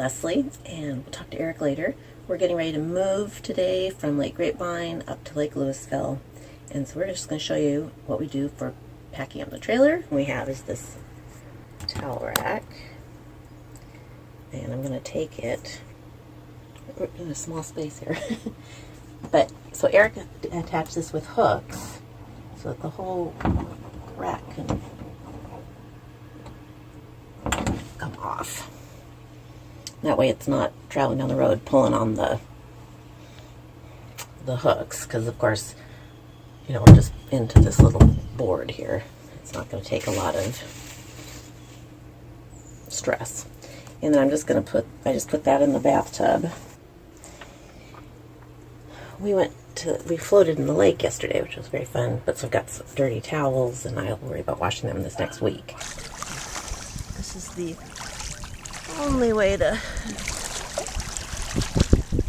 Leslie, and we'll talk to Eric later. We're getting ready to move today from Lake Grapevine up to Lake Lewisville, and so we're just going to show you what we do for packing up the trailer. What we have is this towel rack, and I'm going to take it. We're in a small space here. But so Eric attached this with hooks so that the whole rack can come off. That way it's not traveling down the road pulling on the hooks, because of course, you know, we're just into this little board here. It's not going to take a lot of stress. And then I'm just going to I just put that in the bathtub. We floated in the lake yesterday, which was very fun, but so I've got some dirty towels, and I'll worry about washing them this next week. This is the only way to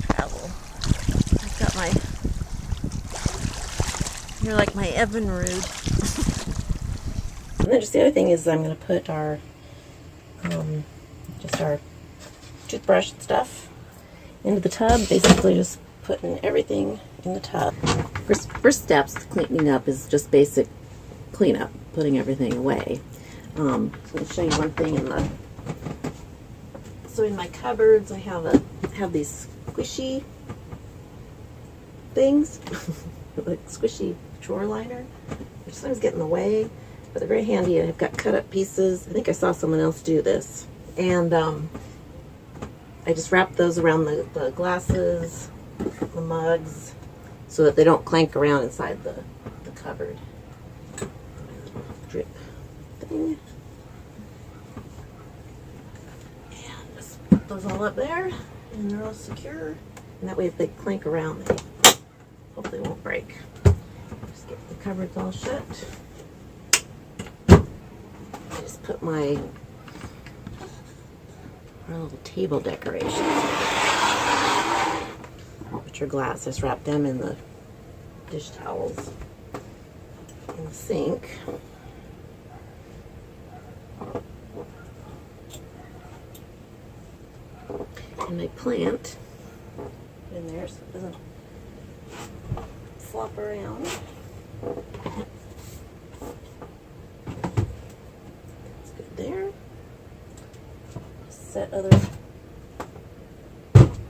travel. I've got you're like my Evinrude. And then just the other thing is I'm going to put our just our toothbrush and stuff into the tub. Basically just putting everything in the tub. First steps to cleaning up is just basic cleanup, putting everything away. So I'll show you one thing so in my cupboards I have these squishy things, like squishy drawer liner, which sometimes get in the way, but they're very handy. I've got cut up pieces. I think I saw someone else do this, and I just wrap those around the glasses, the mugs, so that they don't clank around inside the cupboard. Drip thing. And just put those all up there, and they're all secure. And that way if they clank around, they hopefully won't break. Just get the cupboards all shut. I just put our little table decorations. Put your glass, just wrap them in the dish towels in the sink. And I plant in there so it doesn't flop around. That's good there. Set other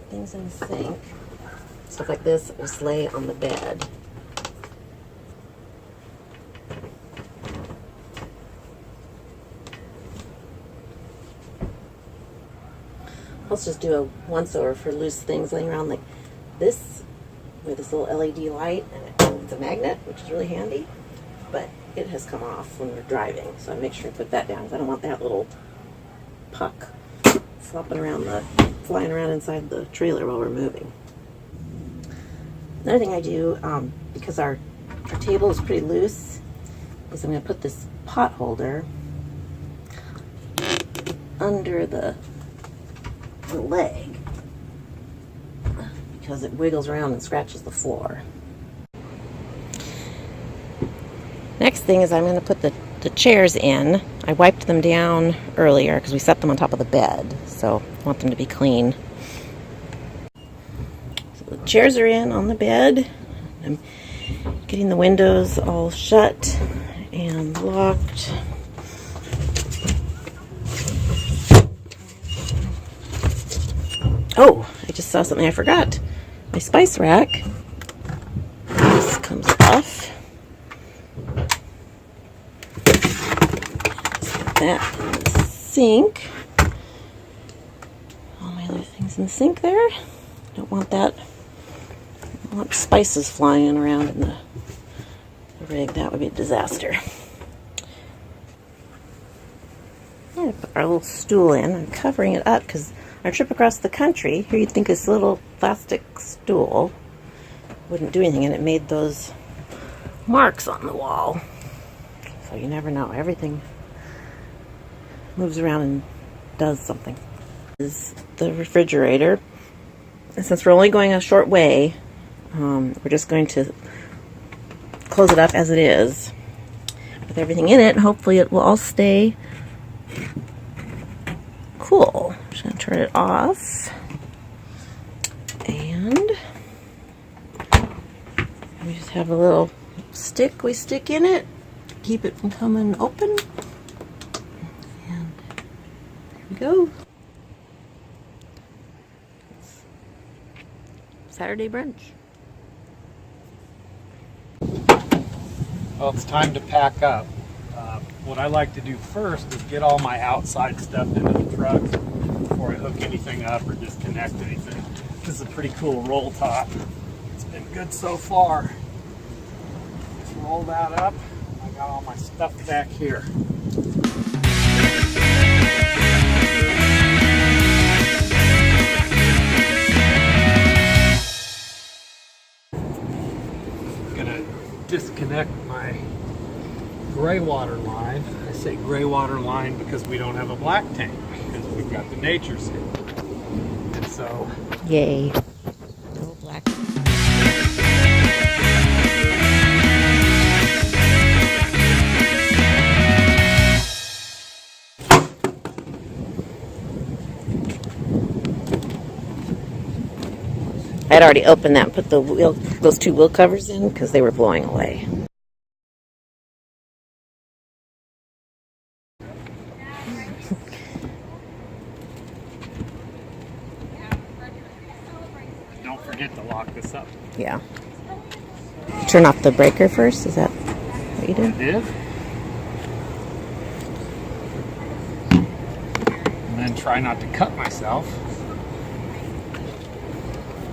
things in the sink. Stuff like this, just lay on the bed. Let's just do a once over for loose things laying around like this, with this little LED light, and it's a magnet, which is really handy, but it has come off when we're driving, so I make sure to put that down because I don't want that little puck flying around inside the trailer while we're moving. Another thing I do, because our table is pretty loose, is I'm going to put this pot holder under the leg, because it wiggles around and scratches the floor. Next thing is I'm going to put the chairs in. I wiped them down earlier because we set them on top of the bed, so I want them to be clean. So the chairs are in on the bed. I'm getting the windows all shut and locked. Oh, I just saw something I forgot. My spice rack. This comes off. Put that in the sink. All my other things in the sink there. Don't want that. I don't want spices flying around in the rig. That would be a disaster. I'm going to put our little stool in. I'm covering it up because our trip across the country, here you'd think this little plastic stool wouldn't do anything, and it made those marks on the wall. So you never know. Everything moves around and does something. This is the refrigerator. And since we're only going a short way, we're just going to close it up as it is with everything in it. Hopefully it will all stay cool. I'm just going to turn it off. And we just have a little stick we stick in it to keep it from coming open. And there we go. Saturday brunch. Well, it's time to pack up. What I like to do first is get all my outside stuff into the truck before I hook anything up or disconnect anything. This is a pretty cool roll top. It's been good so far. Just roll that up. I got all my stuff back here. Disconnect my gray water line. I say gray water line because we don't have a black tank because we've got the nature seal. And so, yay. No black. I'd already opened that and put the wheel, those two wheel covers in because they were blowing away. don't forget to lock this up. Yeah. Turn off the breaker first. Is that what you did? I did. And then try not to cut myself.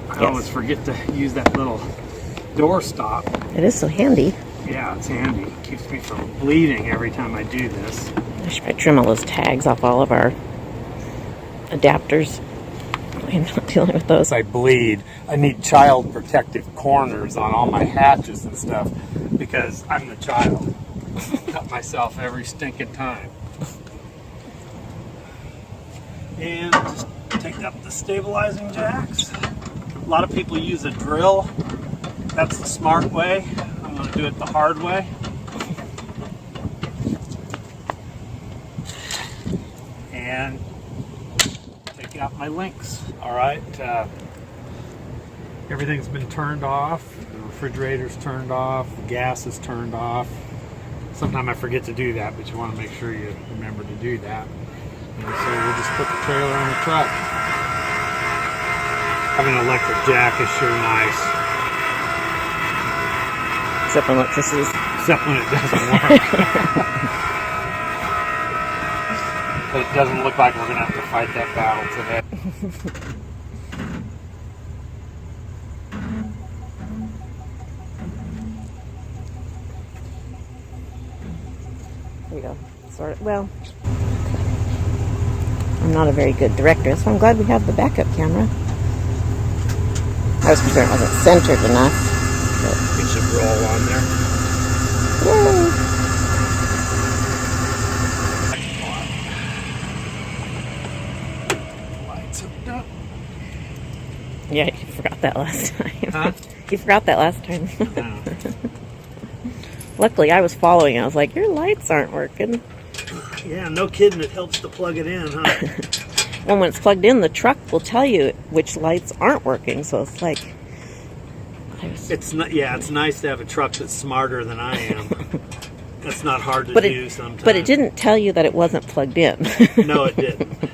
I always forget to use that little door stop. It is so handy. Yeah, it's handy. It keeps me from bleeding every time I do this. I should probably trim all those tags off all of our adapters. I'm not dealing with those. I bleed. I need child protective corners on all my hatches and stuff because I'm the child. Cut myself every stinking time. And just take up the stabilizing jacks. A lot of people use a drill. That's the smart way. I'm going to do it the hard way. And take out my links. All right. Everything's been turned off. The refrigerator's turned off. The gas is turned off. Sometimes I forget to do that, but you want to make sure you remember to do that. And so we'll just put the trailer on the truck. Having an electric jack is sure nice. Except when electricity. Except when it doesn't work. But it doesn't look like we're going to have to fight that battle today. There we go. Sort of. Well, I'm not a very good director, so I'm glad we have the backup camera. I was concerned it wasn't centered enough. It should roll on there. Yay! Lights hooked up. Yeah, you forgot that last time. Huh? You forgot that last time. No. Luckily, I was following. I was like, your lights aren't working. Yeah, no kidding. It helps to plug it in, huh? And when it's plugged in, the truck will tell you which lights aren't working. So it's like... It's not. Yeah, it's nice to have a truck that's smarter than I am. That's not hard to do sometimes. But it didn't tell you that it wasn't plugged in. No, it didn't.